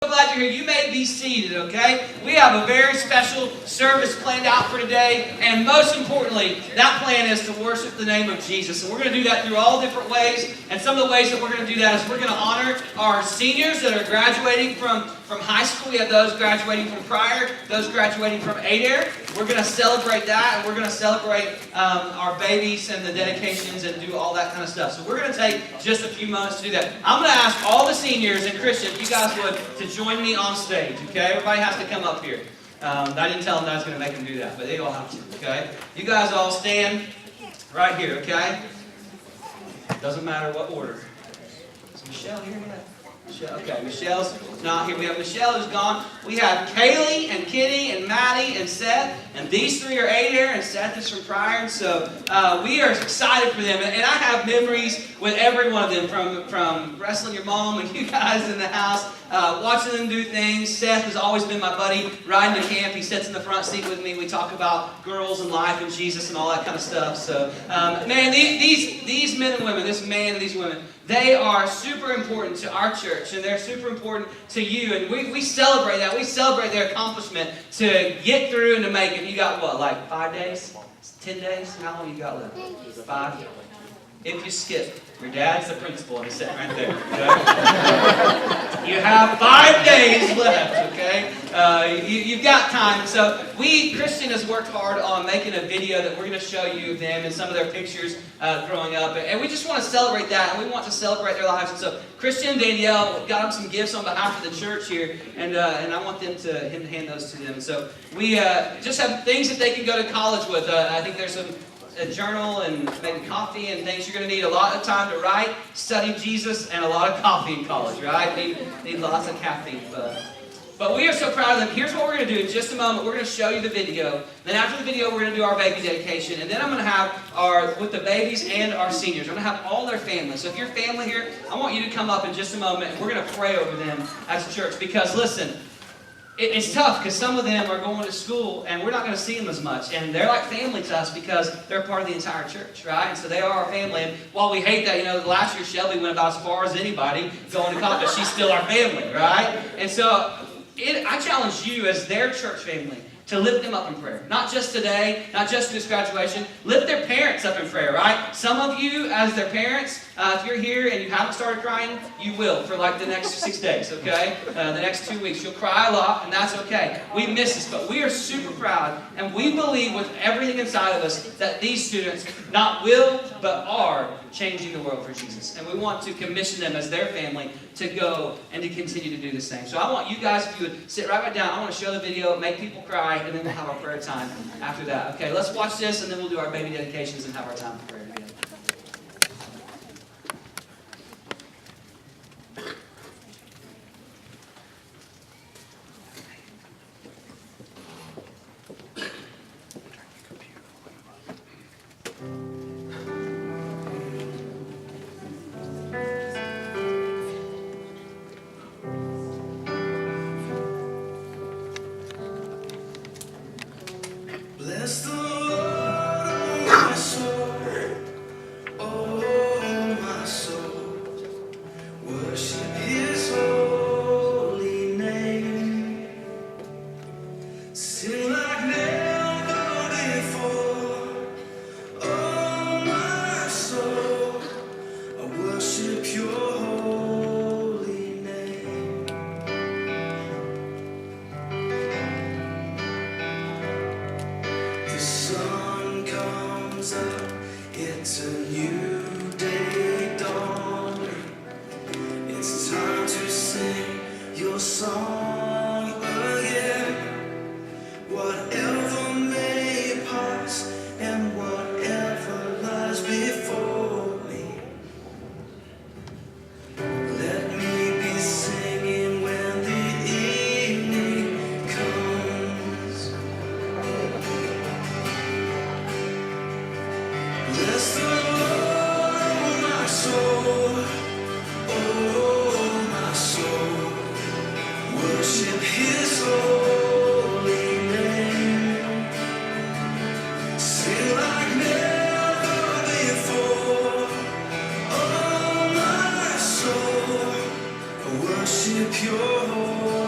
Glad you're here. You may be seated, okay? We have a very special service planned out for today, and most importantly, that plan is to worship the name of Jesus. And we're going to do that through all different ways, and some of the ways that we're going to do that is we're going to honor our seniors that are graduating from high school. We have those graduating from Pryor, those graduating from Adair. We're going to celebrate that, and we're going to celebrate our babies and the dedications and do all that kind of stuff. So we're going to take just a few moments to do that. I'm going to ask all the seniors and Christians, you guys would, to join me on stage, okay? Everybody has to come up here. I didn't tell them that I was going to make them do that, but they all have to, okay? You guys all stand right here, okay? Doesn't matter what order. Is Michelle here yet? Okay, Michelle's not here. We have Michelle who's gone. We have Kaylee and Kitty and Maddie and Seth. And these three are Adair and Seth is from Pryor. And so we are excited for them. And I have memories with every one of them from wrestling your mom and you guys in the house, watching them do things. Seth has always been my buddy riding to camp. He sits in the front seat with me. We talk about girls and life and Jesus and all that kind of stuff. So, man, these men and women, this man and these women, they are super important to our church, and they're super important to you. And we celebrate that. We celebrate their accomplishment to get through and to make it. You got what, like 5 days? 10 days? How long you got left? 5? If you skip, your dad's the principal and he's sitting right there. Okay? You have 5 days left, okay? You've got time. So Christian has worked hard on making a video that we're going to show you them and some of their pictures growing up. And we just want to celebrate that, and we want to celebrate their lives. And so Christian and Danielle got them some gifts on behalf of the church here, and I want him to hand those to them. So we just have things that they can go to college with. I think there's a journal and maybe coffee and things. You're going to need a lot of time to write, study Jesus, and a lot of coffee in college, right? Need lots of caffeine. But we are so proud of them. Here's what we're going to do in just a moment. We're going to show you the video. Then after the video, we're going to do our baby dedication. And then I'm going to have with the babies and our seniors, I'm going to have all their families. So if you're family here, I want you to come up in just a moment, and we're going to pray over them as a church. Because listen, it's tough because some of them are going to school and we're not going to see them as much. And they're like family to us because they're part of the entire church, right? And so they are our family. And while we hate that, last year Shelby went about as far as anybody going to college, but she's still our family, right? And so I challenge you as their church family to lift them up in prayer. Not just today, not just this graduation. Lift their parents up in prayer, right? Some of you, as their parents, if you're here and you haven't started crying, you will for like the next 6 days, okay? The next 2 weeks. You'll cry a lot, and that's okay. We miss this, but we are super proud, and we believe with everything inside of us that these students not will, but are changing the world for Jesus. And we want to commission them as their family to go and to continue to do the same. So I want you guys, if you would sit right back down, I want to show the video, make people cry, and then we'll have our prayer time after that. Okay, let's watch this, and then we'll do our baby dedications and have our time for prayer together. Bless the Lord, oh my soul, oh my soul, worship His holy name, sing like never before, oh my soul, I worship Your holy name. The sun comes up, it's a new day dawning. It's time to sing Your song again. Whatever may pass and whatever lies before me, let me be singing when the evening comes. Bless the Lord, oh my soul, oh my soul, worship His holy name, sing like never before, oh my soul, worship Your holy name.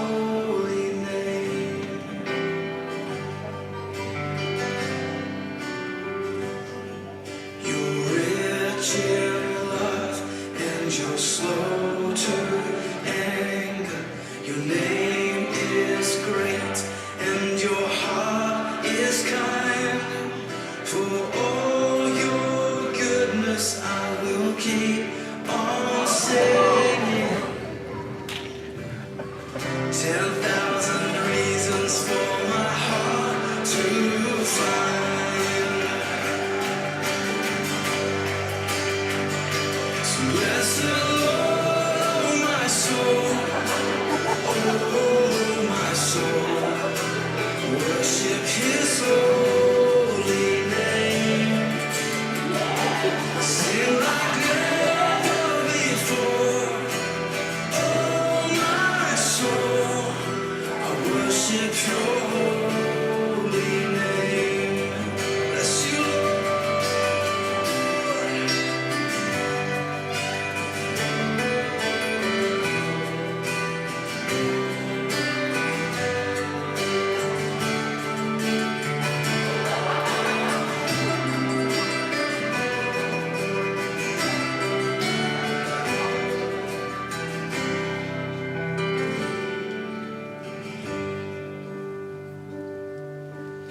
10,000 reasons for my heart to find. So bless the Lord, oh my soul, oh my soul. Worship His holy name. Sing like never before. Oh my soul, I worship Your holy name. Bless You,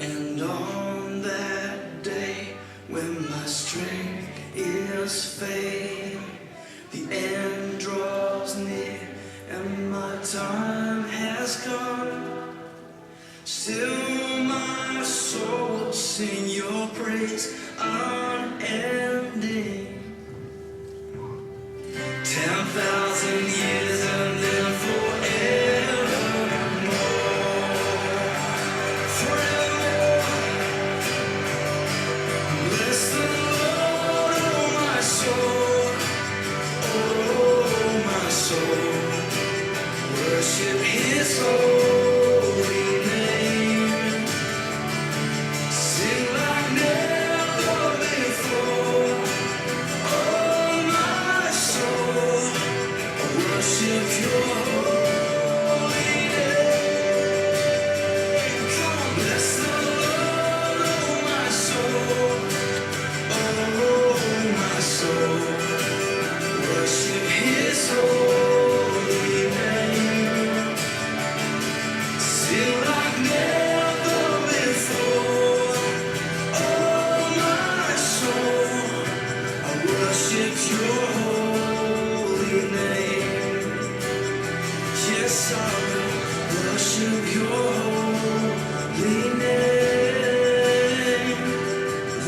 and on that day when my strength is failing, the end draws near and my time has come, still my soul will sing Your praise unending. 10,000 years and then forevermore. Bless the Lord, oh my soul, oh my soul. Worship His holy name. Sing like never before. Oh my soul, worship Your holy name. Come on, bless the Lord, oh my soul, oh my soul. Worship His holy name. Sing like never before. Oh my soul, I worship Your holy name. Yes, I will worship Your holy name.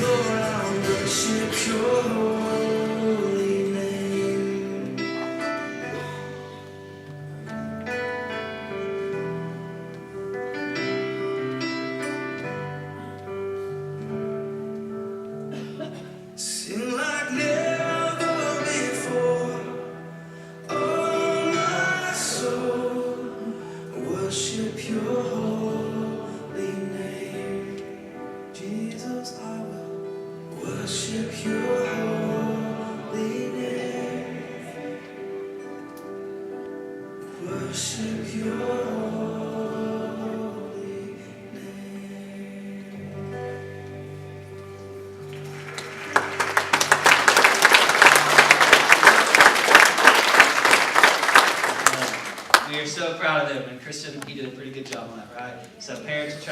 Lord, I worship Your holy name. Sing like never before. Oh my soul, worship Your holy name. Jesus, I will worship Your holy name. Worship Your holy name. We are so proud of them, and Kristen, you did a pretty good job on that, right? So parents are trying